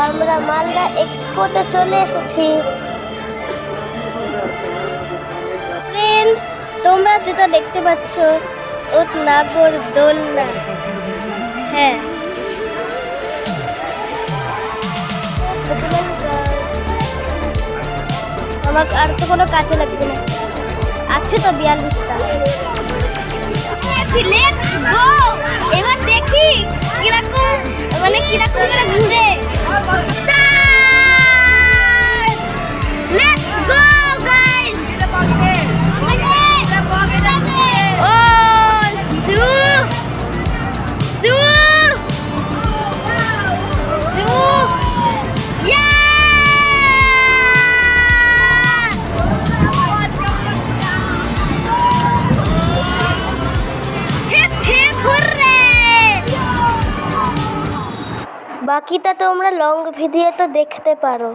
আমরা মালদা এক্সপোতে চলে এসেছি। ফ্রেন্ড, তোমরা যেটা দেখতে পাচ্ছ ওটা নাগর দোলনা। হ্যাঁ, আমাকে আর তো কোনো কাজে লাগবে না, আছে তো 42টা। এবার দেখি কিরকম, মানে কিরকম করে ঘুরে। Let's go guys! Oh, Sue! Yeah! Hip hip hooray! বাকিটা তোমরা লং ভিডিও তো দেখতে পারো।